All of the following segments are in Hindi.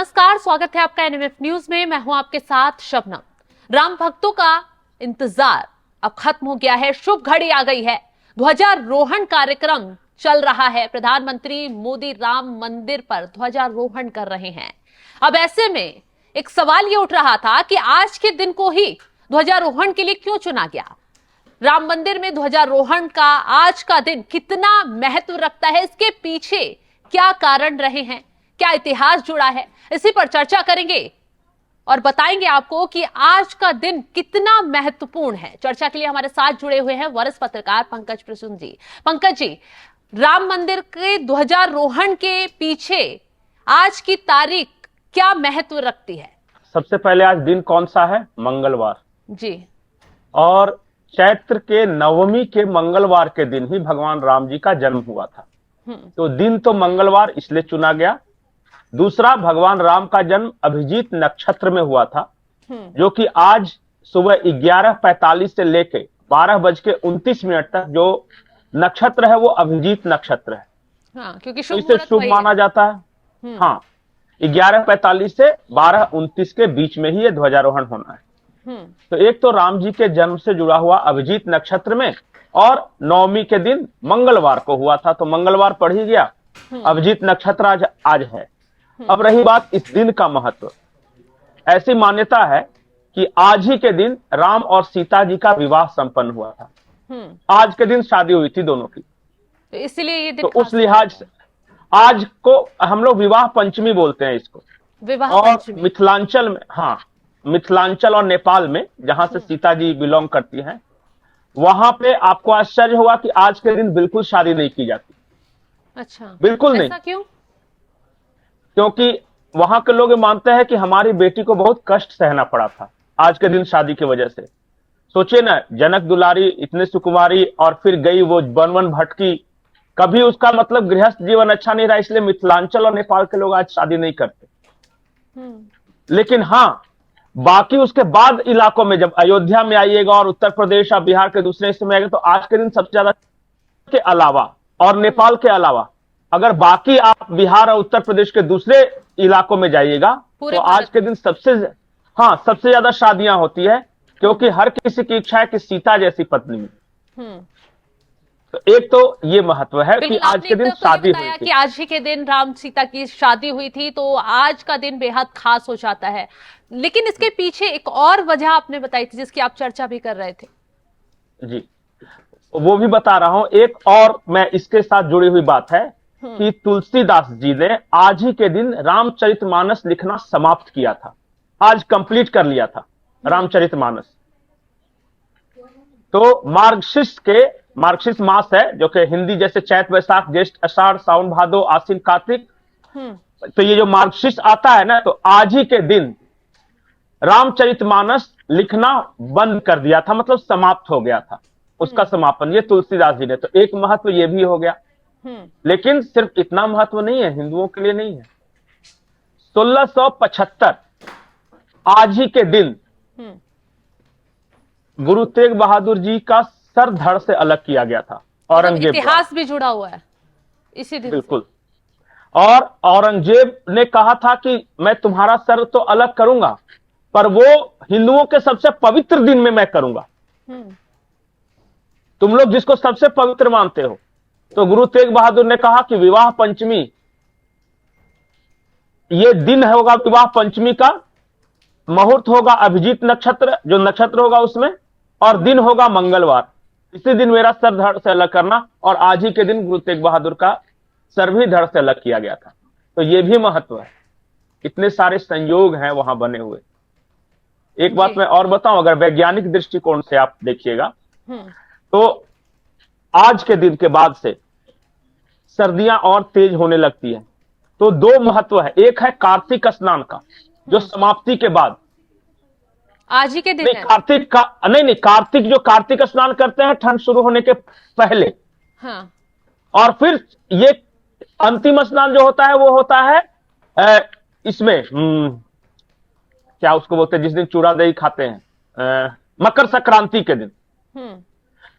नमस्कार, स्वागत है आपका एनएमएफ न्यूज में। मैं हूं आपके साथ शबनम। राम भक्तों का इंतजार अब खत्म हो गया है। शुभ घड़ी आ गई है। ध्वजारोहण कार्यक्रम चल रहा है। प्रधानमंत्री मोदी राम मंदिर पर ध्वजारोहण कर रहे हैं। अब ऐसे में एक सवाल ये उठ रहा था कि आज के दिन को ही ध्वजारोहण के लिए क्यों चुना गया। राम मंदिर में ध्वजारोहण का आज का दिन कितना महत्व रखता है, इसके पीछे क्या कारण रहे हैं, क्या इतिहास जुड़ा है, इसी पर चर्चा करेंगे और बताएंगे आपको कि आज का दिन कितना महत्वपूर्ण है। चर्चा के लिए हमारे साथ जुड़े हुए हैं वरिष्ठ पत्रकार पंकज प्रसून जी। पंकज जी, राम मंदिर के ध्वजारोहण के पीछे आज की तारीख क्या महत्व रखती है? सबसे पहले आज दिन कौन सा है? मंगलवार जी। और चैत्र के नवमी के मंगलवार के दिन ही भगवान राम जी का जन्म हुआ था। तो दिन तो मंगलवार इसलिए चुना गया। दूसरा, भगवान राम का जन्म अभिजीत नक्षत्र में हुआ था, जो कि आज सुबह 11:45 से लेके 12:29 तक जो नक्षत्र है वो अभिजीत नक्षत्र है। हाँ, क्योंकि तो इसे शुभ माना जाता है। हाँ, 11:45 से 12:29 के बीच में ही ये ध्वजारोहण होना है। तो एक तो राम जी के जन्म से जुड़ा हुआ अभिजीत नक्षत्र में, और नवमी के दिन मंगलवार को हुआ था, तो मंगलवार पड़ ही गया। अभिजीत नक्षत्र आज है। अब रही बात इस दिन का महत्व, ऐसी मान्यता है कि आज ही के दिन राम और सीता जी का विवाह संपन्न हुआ था। आज के दिन शादी हुई थी दोनों की, तो इसलिए ये दिन तो उस लिहाज से आज को हम लोग विवाह पंचमी बोलते हैं इसको। विवाह और पंचमी मिथिलांचल में, हाँ, मिथिलांचल और नेपाल में जहां से सीता जी बिलोंग करती हैं, वहां पे आपको आश्चर्य होगा कि आज के दिन बिल्कुल शादी नहीं की जाती। अच्छा, बिल्कुल नहीं। ऐसा क्यों? क्योंकि वहां के लोग मानते हैं कि हमारी बेटी को बहुत कष्ट सहना पड़ा था आज के दिन शादी की वजह से। सोचिए ना, जनक दुलारी इतने सुकुमारी और फिर गई वो वन वन भटकी, कभी उसका मतलब गृहस्थ जीवन अच्छा नहीं रहा, इसलिए मिथिलांचल और नेपाल के लोग आज शादी नहीं करते। लेकिन हाँ, बाकी उसके बाद इलाकों में जब अयोध्या में आइएगा और उत्तर प्रदेश और बिहार के दूसरे हिस्से में आएगा, तो आज के दिन सबसे ज्यादा के अलावा और नेपाल के अलावा अगर बाकी आप बिहार और उत्तर प्रदेश के दूसरे इलाकों में जाइएगा तो आज के दिन सबसे ज्यादा शादियां होती है, क्योंकि हर किसी की इच्छा है कि सीता जैसी पत्नी मिले। तो एक तो ये महत्व है कि आज के दिन शादी हुई थी। कि आज ही के दिन राम सीता की शादी हुई थी, तो आज का दिन बेहद खास हो जाता है। लेकिन इसके पीछे एक और वजह आपने बताई थी जिसकी आप चर्चा भी कर रहे थे। जी, वो भी बता रहा हूं। एक और मैं इसके साथ जुड़ी हुई बात है कि तुलसीदास जी ने आज ही के दिन रामचरितमानस लिखना समाप्त किया था। आज कंप्लीट कर लिया था रामचरितमानस। तो मार्गशीर्ष मास है, जो कि हिंदी जैसे चैत वैशाख ज्येष्ठ आषाढ़ सावन भादो आश्विन कार्तिक, तो ये जो मार्गशीर्ष आता है ना, तो आज ही के दिन रामचरितमानस लिखना बंद कर दिया था, मतलब समाप्त हो गया था उसका समापन, ये तुलसीदास जी ने। तो एक महत्व ये भी हो गया। लेकिन सिर्फ इतना महत्व नहीं है, हिंदुओं के लिए नहीं है। 1675 आज ही के दिन गुरु तेग बहादुर जी का सर धड़ से अलग किया गया था औरंगजेब। इतिहास भी जुड़ा हुआ है इसी दिन। बिल्कुल। और औरंगजेब ने कहा था कि मैं तुम्हारा सर तो अलग करूंगा, पर वो हिंदुओं के सबसे पवित्र दिन में मैं करूंगा। तुम लोग जिसको सबसे पवित्र मानते हो। तो गुरु तेग बहादुर ने कहा कि विवाह पंचमी, ये दिन होगा विवाह पंचमी का, मुहूर्त होगा अभिजीत नक्षत्र, जो नक्षत्र होगा उसमें, और दिन होगा मंगलवार। इसी दिन मेरा सर धड़ से अलग करना। और आज ही के दिन गुरु तेग बहादुर का सर भी धड़ से अलग किया गया था। तो ये भी महत्व है। इतने सारे संयोग हैं वहां बने हुए। एक बात मैं और बताऊं, अगर वैज्ञानिक दृष्टिकोण से आप देखिएगा तो आज के दिन के बाद से सर्दियां और तेज होने लगती है। तो दो महत्व है। एक है कार्तिक स्नान का, जो समाप्ति के बाद आज ही के दिन नहीं, कार्तिक का नहीं, कार्तिक जो कार्तिक स्नान करते हैं ठंड शुरू होने के पहले। हाँ। और फिर ये अंतिम स्नान जो होता है वो होता है इसमें क्या उसको बोलते हैं, जिस दिन चूड़ा दही खाते हैं, मकर संक्रांति के दिन।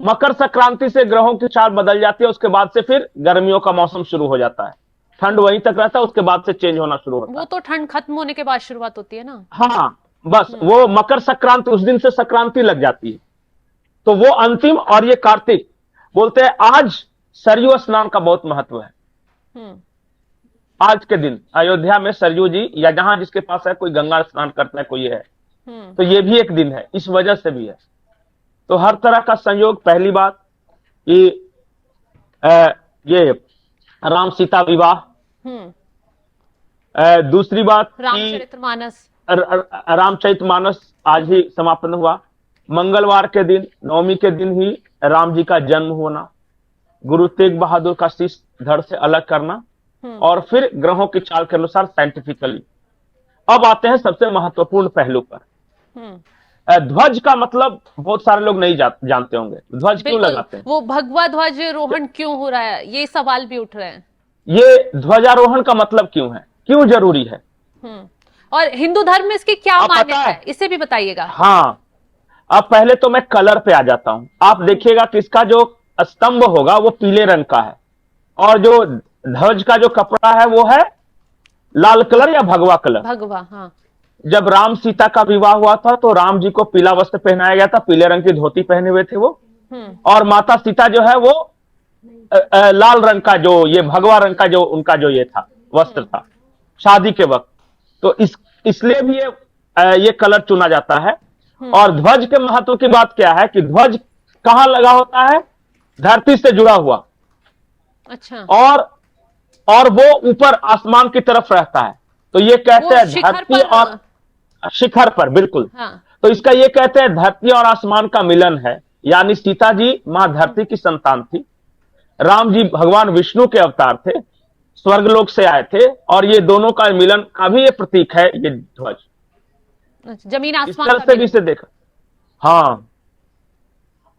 मकर संक्रांति से ग्रहों की चाल बदल जाती है, उसके बाद से फिर गर्मियों का मौसम शुरू हो जाता है। ठंड वहीं तक रहता है, उसके बाद से चेंज होना शुरू होता वो है। तो ठंड खत्म होने के बाद शुरुआत होती है ना। हाँ, बस वो मकर संक्रांति, उस दिन से संक्रांति लग जाती है, तो वो अंतिम। और ये कार्तिक, बोलते हैं आज सरयू स्नान का बहुत महत्व है। हम्म। आज के दिन अयोध्या में सरयू जी, या जहां जिसके पास है, कोई गंगा स्नान करता है, कोई ये है, तो ये भी एक दिन है, इस वजह से भी है। तो हर तरह का संयोग, पहली बात कि ये राम सीता विवाह, हम्म। दूसरी बात कि रामचरितमानस। रामचरितमानस आज ही समापन हुआ। मंगलवार के दिन, नवमी के दिन ही राम जी का जन्म होना, गुरु तेग बहादुर का शीश धड़ से अलग करना, और फिर ग्रहों की चाल के अनुसार साइंटिफिकली। अब आते हैं सबसे महत्वपूर्ण पहलू पर। ध्वज का मतलब बहुत सारे लोग नहीं जानते होंगे। ध्वज क्यों बिल्कुल, लगाते हैं? वो भगवा ध्वज रोहण क्यों हो रहा है, ये सवाल भी उठ रहे हैं। ये ध्वजारोहण का मतलब क्यों है, क्यों जरूरी है? और हिंदू धर्म में इसकी क्या आप मान्यता पता है, इसे भी बताइएगा। हाँ, अब पहले तो मैं कलर पे आ जाता हूं। आप देखिएगा कि इसका जो स्तंभ होगा वो पीले रंग का है, और जो ध्वज का जो कपड़ा है वो है लाल कलर या भगवा कलर। भगवा, हाँ। जब राम सीता का विवाह हुआ था तो राम जी को पीला वस्त्र पहनाया गया था, पीले रंग की धोती पहने हुए थे वो, और माता सीता जो है वो लाल रंग का, जो ये भगवा रंग का जो उनका जो ये था वस्त्र था शादी के वक्त। तो इसलिए भी ये कलर चुना जाता है। और ध्वज के महत्व की बात क्या है कि ध्वज कहां लगा होता है? धरती से जुड़ा हुआ। अच्छा। और वो ऊपर आसमान की तरफ रहता है, तो ये कहते हैं धरती और शिखर पर, बिल्कुल। हाँ। तो इसका ये कहते हैं धरती और आसमान का मिलन है, यानी सीता जी मां धरती की संतान थी, राम जी भगवान विष्णु के अवतार थे, स्वर्गलोक से आए थे, और ये दोनों का मिलन का भी ये प्रतीक है, ये ध्वज। जमीन इस आसमान तरह से भी इसे देखा। हाँ,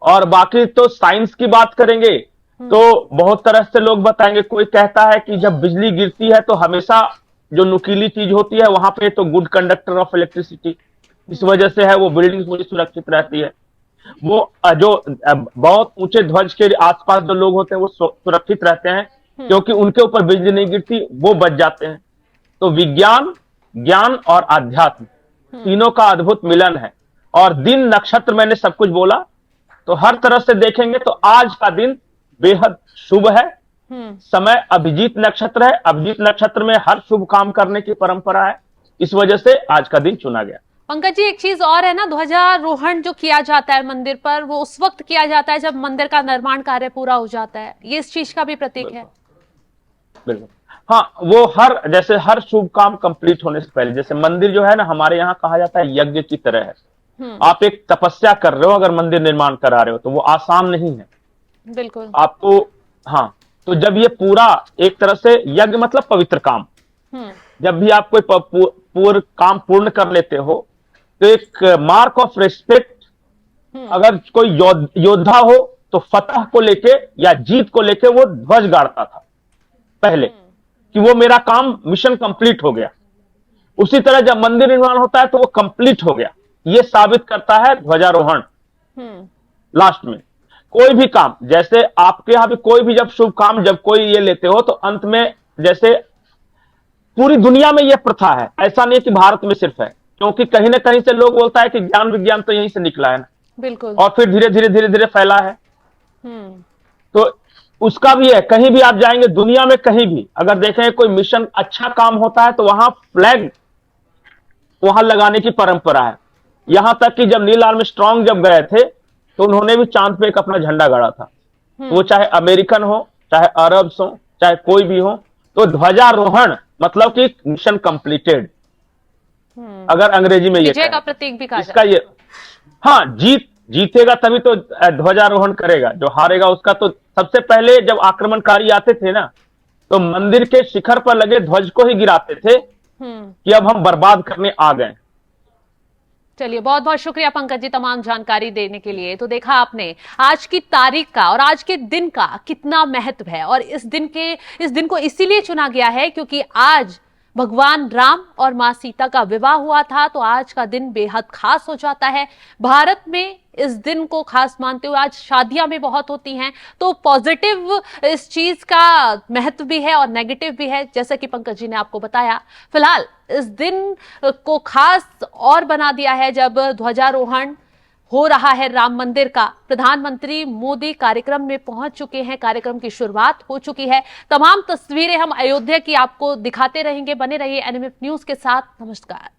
और बाकी तो साइंस की बात करेंगे तो बहुत तरह से लोग बताएंगे। कोई कहता है कि जब बिजली गिरती है तो हमेशा जो नुकीली चीज होती है वहां पे तो गुड कंडक्टर ऑफ इलेक्ट्रिसिटी, इस वजह से है वो बिल्डिंग पूरी सुरक्षित रहती है। वो जो बहुत ऊंचे ध्वज के आसपास जो लोग होते हैं वो सुरक्षित रहते हैं, क्योंकि उनके ऊपर बिजली नहीं गिरती, वो बच जाते हैं। तो विज्ञान, ज्ञान और आध्यात्म तीनों का अद्भुत मिलन है। और दिन, नक्षत्र, मैंने सब कुछ बोला, तो हर तरह से देखेंगे तो आज का दिन बेहद शुभ है। समय अभिजीत नक्षत्र है, अभिजीत नक्षत्र में हर शुभ काम करने की परंपरा है, इस वजह से आज का दिन चुना गया। पंकज जी, एक चीज और है ना, ध्वजारोहण जो किया जाता है मंदिर पर, वो उस वक्त किया जाता है जब मंदिर का निर्माण कार्य पूरा हो जाता है, ये इस चीज का भी प्रतीक है। बिल्कुल, हाँ। वो जैसे हर शुभ काम कंप्लीट होने से पहले, जैसे मंदिर जो है ना, हमारे यहाँ कहा जाता है यज्ञ की तरह है। आप एक तपस्या कर रहे हो, अगर मंदिर निर्माण करा रहे हो तो वो आसान नहीं है। बिल्कुल। आपको, हाँ, तो जब ये पूरा एक तरह से यज्ञ मतलब पवित्र काम, जब भी आप कोई पूर्ण काम पूर्ण कर लेते हो तो एक मार्क ऑफ रिस्पेक्ट, अगर कोई योद्धा हो तो फतह को लेके या जीत को लेके वो ध्वज गाड़ता था पहले, कि वो मेरा काम, मिशन कंप्लीट हो गया। उसी तरह जब मंदिर निर्माण होता है तो वो कंप्लीट हो गया, ये साबित करता है ध्वजारोहण। लास्ट में कोई भी काम, जैसे आपके यहां भी कोई भी जब शुभ काम, जब कोई ये लेते हो तो अंत में, जैसे पूरी दुनिया में यह प्रथा है, ऐसा नहीं कि भारत में सिर्फ है, क्योंकि कहीं ना कहीं से लोग बोलता है कि ज्ञान विज्ञान तो यहीं से निकला है ना। बिल्कुल। और फिर धीरे धीरे धीरे धीरे फैला है। तो उसका भी है, कहीं भी आप जाएंगे दुनिया में, कहीं भी अगर देखें कोई मिशन अच्छा काम होता है तो वहां फ्लैग वहां लगाने की परंपरा है। यहां तक कि जब नील आर्मस्ट्रांग जब गए थे तो उन्होंने भी चांद पे एक अपना झंडा गाड़ा था। वो चाहे अमेरिकन हो, चाहे अरब्स हो, चाहे कोई भी हो, तो ध्वजारोहण मतलब कि मिशन कंप्लीटेड, अगर अंग्रेजी में ये विजय का प्रतीक भी कहा इसका ये, हाँ, जीतेगा तभी तो ध्वजारोहण करेगा, जो हारेगा उसका तो। सबसे पहले जब आक्रमणकारी आते थे ना, तो मंदिर के शिखर पर लगे ध्वज को ही गिराते थे कि अब हम बर्बाद करने आ गए। चलिए, बहुत बहुत शुक्रिया पंकज जी तमाम जानकारी देने के लिए। तो देखा आपने आज की तारीख का और आज के दिन का कितना महत्व है, और इस दिन को इसीलिए चुना गया है क्योंकि आज भगवान राम और मां सीता का विवाह हुआ था। तो आज का दिन बेहद खास हो जाता है। भारत में इस दिन को खास मानते हुए। आज शादियां भी बहुत होती हैं, तो पॉजिटिव इस चीज का महत्व भी है और नेगेटिव भी है, जैसा कि पंकज जी ने आपको बताया। फिलहाल इस दिन को खास और बना दिया है जब ध्वजारोहण हो रहा है राम मंदिर का। प्रधानमंत्री मोदी कार्यक्रम में पहुंच चुके हैं, कार्यक्रम की शुरुआत हो चुकी है। तमाम तस्वीरें हम अयोध्या की आपको दिखाते रहेंगे। बने रहिए एनएमएफ न्यूज के साथ। नमस्कार।